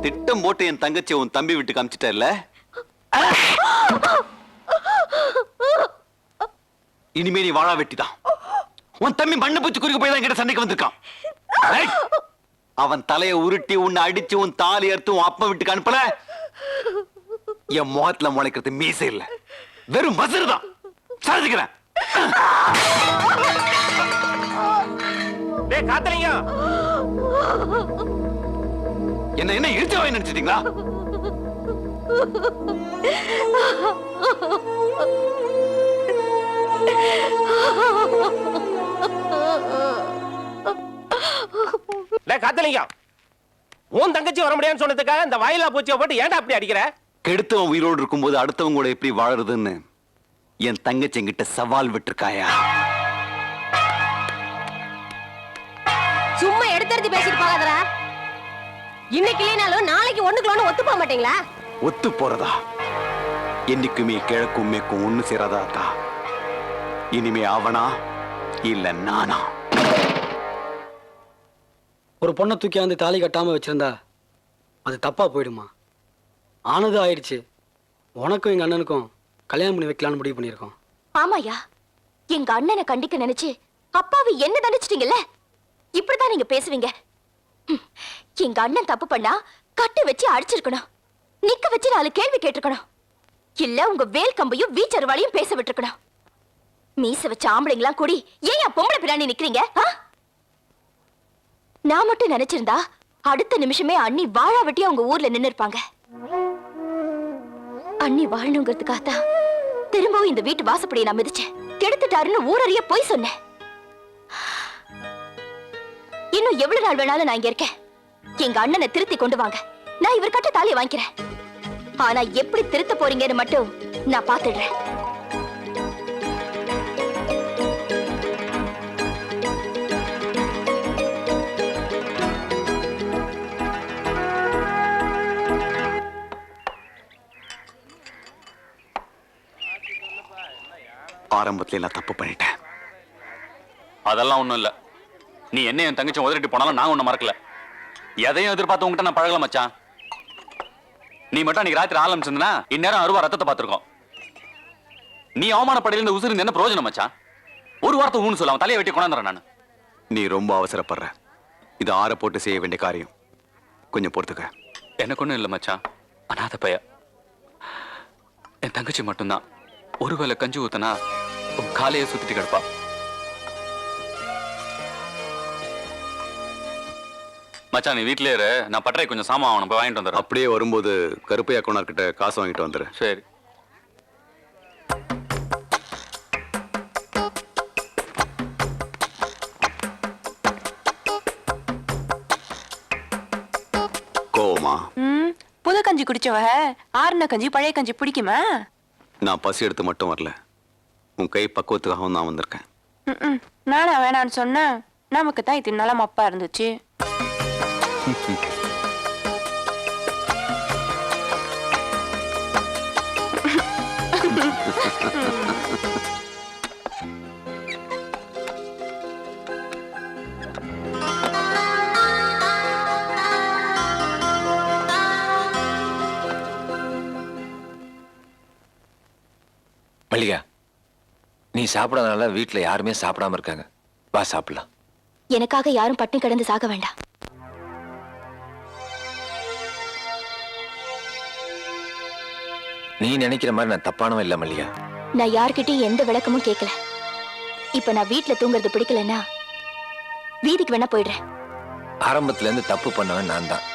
திட்டம் போட்டு என் தங்கச்சி உன் தம்பி விட்டு காமிச்சிட்டல. இனிமே நீ வாழா வெட்டிதான். உன் தம்பி மண்ணு பூச்சி குறிக்க போய் தான் கிட்ட சண்டைக்கு வந்திருக்கான். அவன் தலையை உருட்டி உன்னை அடிச்சு உன் தாலி அறுத்து உன் அப்பா வீட்டுக்கு அனுப்பல. என் முகத்துல முளைக்கிறது மீசை இல்ல, வெறும் மசுறு தான். சாதிக்கிறேன். என்ன என்ன இழுத்து வாய் நினைச்சிட்டீங்களா? காத்தலிங்கம், உன் தங்கச்சி வர முடியாதுன்னு சொன்னதுக்காக இந்த வாயிலா பூச்சியை போட்டு ஏன்டா அப்படி அடிக்கிற? கெடுத்தவன் உயிரோடு இருக்கும்போது அடுத்தவங்க கூட எப்படி வாழறதுன்னு என் தங்கச்சி என்கிட்ட சவால் விட்டுருக்காயா? சும்மா எடுத்து பேசிட்டு போகாதடா. இன்னைக்கு இல்லைனாலும் நாளைக்கு ஒண்ணுக்குள்ள ஒத்து போக மாட்டீங்களா? ஒத்து போறதா? என்னைக்குமே கிழக்கும் மேற்கும் ஒண்ணு சேராதா? இனிமே அவனா இல்ல நானா? ஒரு பொண்ணை தூக்கி வந்து தாலி கட்டாம வச்சிருந்தா அது தப்பா போயிடுமா? ஆனது ஆயிடுச்சு. உனக்கும் எங்க அண்ணனுக்கும் கல்யாணம் பண்ணி வைக்கலான்னு முடிவு பண்ணியிருக்கோம். ஆமாயா, எங்க அண்ணனை கண்டிக்க நினைச்சு அப்பாவை என்ன தண்டிச்சிட்டீங்கல்ல? இப்படிதான் நீங்க பேசுவீங்க. எங்க அண்ணன் தப்பு பண்ணா கட்டு வச்சு அடிச்சிருக்கணும், நிக்க வச்சு 4 கேள்வி கேட்டிருக்கணும். இல்ல உங்க வேல் கம்பையும் வீச்சருவாளையும் பேச விட்டுருக்கணும். மீச வச்ச ஆம்பளைங்களாம் கூடி ஏன் பொம்பளை பிராணி நிக்கிறீங்க? நான் மட்டும் நினைச்சிருந்தா அடுத்த நிமிஷமே அண்ணி வாழா வெட்டியா உங்க ஊர்ல நின்னு இருப்பாங்க. அண்ணி வாழணுங்கிறதுக்காகத்தான் திரும்பவும் இந்த வீட்டு வாசப்படியை நான் மிதிச்சேன். கெடுத்துட்டாருன்னு ஊரறிய போய் சொன்னேன். இன்னும் எவ்வளவு நாள் வேணாலும் நான் இங்க இருக்கேன். எங்க அண்ணனை திருத்தி கொண்டு வாங்க, நான் இவர் கட்ட தாலியை வாங்கிக்கிறேன். ஆனா எப்படி திருத்த போறீங்கன்னு மட்டும் நான் பாத்துடுறேன். ஆரம்பத்துல நான் தப்பு பண்ணிட்டேன். அதெல்லாம் ஒண்ணும் இல்ல. நீ என்ன என் தங்கச்சி உதறிட்டு போனாலும் நான் ஒண்ணு மறக்கல. எதையும் எதிர்பார்த்து உங்ககிட்ட நான் பழகல மச்சான். நீ மட்டும் அன்னைக்கு ராத்திரி ஆரம்பிச்சிருந்தா இந்நேரம் 60 ரத்தத்தை பார்த்திருக்கோம். நீ அவமானப்படையில இந்த உசுறு என்ன பிரயோஜனம் மச்சான்? ஒரு வார்த்தை ஊன்னு சொல்ல தலையை வெட்டி கொண்டாந்துறேன் நான். நீ ரொம்ப அவசரப்படுற. இது ஆற போட்டு செய்ய வேண்டிய காரியம். கொஞ்சம் பொறுத்துக்க. எனக்கு ஒண்ணும் இல்ல மச்சான். அனாதை பைய என் தங்கச்சி மட்டும்தான். ஒருவேளை கஞ்சி ஊத்தனா உன் காலையை சுத்திட்டு கிடப்பா. மச்சான் நீ வீட்லயே இரு, நான் பட்டறை கொஞ்சம் சாமான் அவனை போய் வாங்கிட்டு வந்துடுறேன். அப்படியே வரும்போது கருப்பையா கோனார்கிட்ட காசு வாங்கிட்டு வந்துரு. சரி. கோவமா? புது கஞ்சி குடிச்சவ ஆறுன கஞ்சி பழைய கஞ்சி பிடிக்குமா? நான் பசி எடுத்து மட்டும் வரல, உன் கை பக்குவத்துக்காகவும் நான் வந்திருக்கேன். நானா வேணான்னு சொன்ன? நமக்கு தான் இது நலம் அப்பா இருந்துச்சு. மல்லிகா, நீ சாப்பிடாதனால வீட்டுல யாருமே சாப்பிடாம இருக்காங்க. வா சாப்பிடலாம். எனக்காக யாரும் பட்டினி கிடந்து சாக வேண்டாம். நீ நினைக்கிற மாதிரி நான் தப்பானவன் இல்ல மல்லிகா. நான் யார்கிட்டயும் எந்த விளக்கமும் கேட்கல. இப்ப நான் வீட்டுல தூங்குறது பிடிக்கலன்னா வீதிக்கு வேணா போயிடுறேன். ஆரம்பத்துல இருந்து தப்பு பண்ணவன் நான் தான்.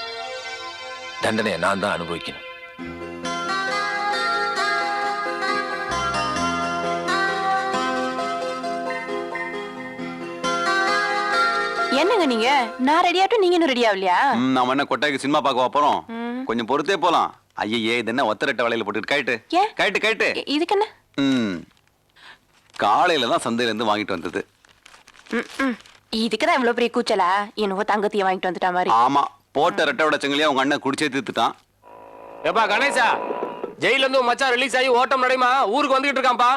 தண்டனையை நான் தான் அனுபவிக்கணும். என்னங்க நீங்க நான் ரெடியாட்டும் நீங்க இன்னும் ரெடி ஆகலையா? நாம என்ன கொட்டாய்க்கு சினிமா பார்க்க போறோம். கொஞ்சம் பொறுத்தே போலாம். ஐயே இது என்ன ஒத்தரட்ட வலையில போட்டுட்டு கைட்டு ஏன்? கைட்டு கைட்டு. இதுக்கு என்ன? காலையில தான் சந்தையில இருந்து வாங்கிட்டு வந்தது. இதுக்குதான் இவ்வளவு பெரிய கூச்சலா? என்னவோ தங்கத்தையும் வாங்கிட்டு வந்துட்டா மாதிரி. ஆமா, போட்ட ரெட்டை விட செங்கலியா உங்க அண்ணன் குடிச்சே தீர்த்துட்டான். ஏப்பா கணேசா, ஜெயில இருந்து உன் மச்சான் ரிலீஸ் ஆகி ஓட்டம் நடைமா ஊருக்கு வந்துகிட்டு இருக்கான்ப்பா.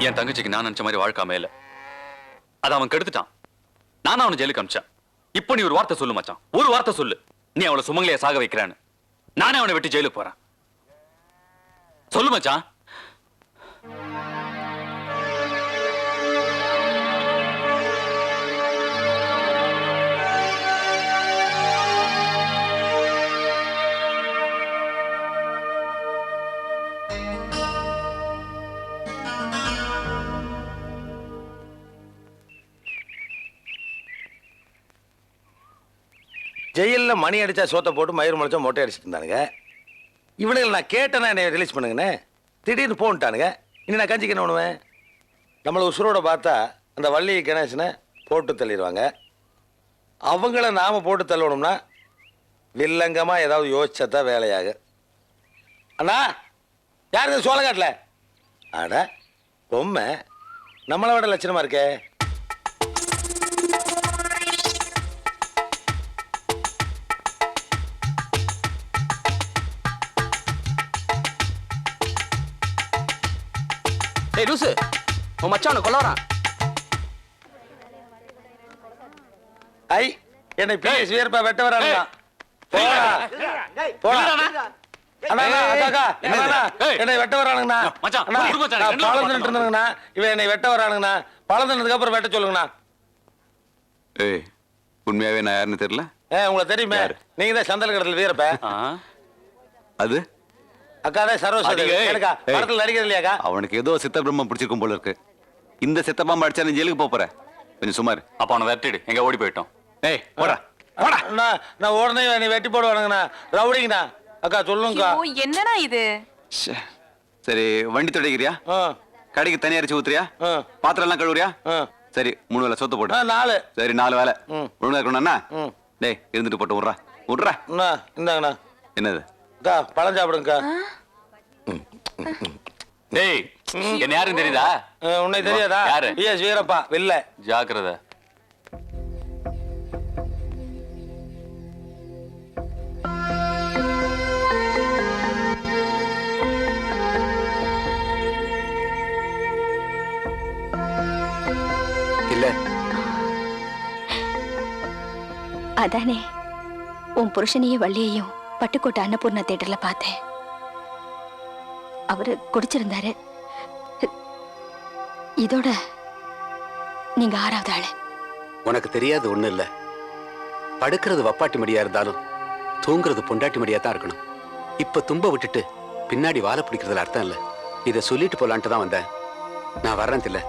என் தங்கச்சிக்கு நான் நினைச்ச மாதிரி வாழ்க்கை அமையல. அதை அவன் கெடுத்துட்டான். நானும் அவனை ஜெயிலுக்கு அமிச்சேன். இப்போ நீ ஒரு வார்த்தை சொல்லு மச்சான், ஒரு வார்த்தை சொல்லு. நீ அவளை சுமங்கலியா சாக வைக்கிறான்னு நானே அவனை விட்டு ஜெயிலுக்கு போறேன். சொல்லு மச்சான். ஜெயிலில் மணி அடிச்சா சோத்தை போட்டு மயிர் முளைச்சா மொட்டை அடிச்சுட்டு இருந்தானுங்க. இவனுங்களை நான் கேட்டேன்னா என்னை ரிலீஸ் பண்ணுங்கண்ணே. திடீர்னு போன்ட்டானுங்க. இனி நான் கஞ்சிக்கு என்ன பண்ணுவேன்? நம்மளை உசுரோட பார்த்தா அந்த வள்ளி கணேசனை போட்டு தள்ளிடுவாங்க. அவங்கள நாம் போட்டு தள்ளணும்னா வில்லங்கமாக ஏதாவது யோசிச்சா வேலையாக. அண்ணா யாருக்கு சோளக்காட்டில்? அட பொம்மை நம்மளை விட லட்சணமாக இருக்கே. ஏய் லூசு, உன் மச்சான் உன்னை கொல்ல வரான். ஐ என்னை பிஎஸ் வீரப்பா வெட்ட வரானுங்க. போடா போடா. அண்ணா அக்கா என்னை வெட்ட வரானுங்கண்ணா. மச்சான், அண்ணா விடு மச்சான், நான் ரெண்டு பழம் பேரும் தின்னுட்டு இருந்தேங்கண்ணா. இவன் என்னை வெட்ட வரானுங்கண்ணா. பழம் தின்னதுக்கு அப்புறம் வெட்ட சொல்லுங்கண்ணா. ஏய், உண்மையாவே நான் யாருன்னு தெரியல. உங்களை தெரியுமே, நீங்க தான் சந்தல கடத்தில் வீரப்ப. அது அக்கா தான் சர்வசதி எனக்கா படத்தில் நடிக்கிறது இல்லையாக்கா? அவனுக்கு ஏதோ சித்த பிரம்மம் பிடிச்சிருக்கும் போல இருக்கு. இந்த சித்த பாம்பு அடிச்சா நீ ஜெயிலுக்கு போற. கொஞ்சம் சுமார். அப்ப அவனை வெட்டிடு, எங்க ஓடி போயிட்டோம். ஏய் போடா. நான் உடனே என்னை வெட்டி போடுவானுங்கண்ணா. ரவுடிங்கண்ணா. அக்கா சொல்லுங்கக்கா. என்னடா இது? ச்சே. சரி, வண்டி துடைக்கிறியா? ஆ கடைக்கு தண்ணி அரைச்சு ஊத்துறியா? ஆ பாத்திரம் எல்லாம் கழுவுறியா? ஆ சரி, 3 வேளை சொத்து போட்டு. 4. சரி, 4 வேலை ஒழுங்கா இருக்கணும்னா. ம். டேய் இருந்துட்டு போட்டு விட்றா விட்றா. அண்ணா இந்தாங்கண்ணா. என்னது? அக்கா பழம் சாப்பிடுங்கக்கா. டேய் என்ன யாரும் தெரியுதா? உன்னை தெரியாதா? யாரு? பிஎஸ் வீரப்பா வில்ல. ஜாக்கிரதை. இல்ல அதானே உன் புருஷனையும் வள்ளியையும் பட்டுக்கோட்டை அன்னபூர்ணா தியேட்டர்ல பார்த்தேன். அவரு குடிச்சிருந்தாரு. இதோட நீங்க 6வது ஆளு. உனக்கு தெரியாது ஒண்ணு இல்ல. படுக்கிறது வப்பாட்டி மடியா இருந்தாலும் தூங்குறது பொண்டாட்டி மடியா தான் இருக்கணும். இப்ப தும்ப விட்டுட்டு பின்னாடி வாழை பிடிக்கிறதுல அர்த்தம் இல்ல. இதை சொல்லிட்டு போலான்ட்டு தான் வந்தேன். நான் வர்றேன் இல்ல.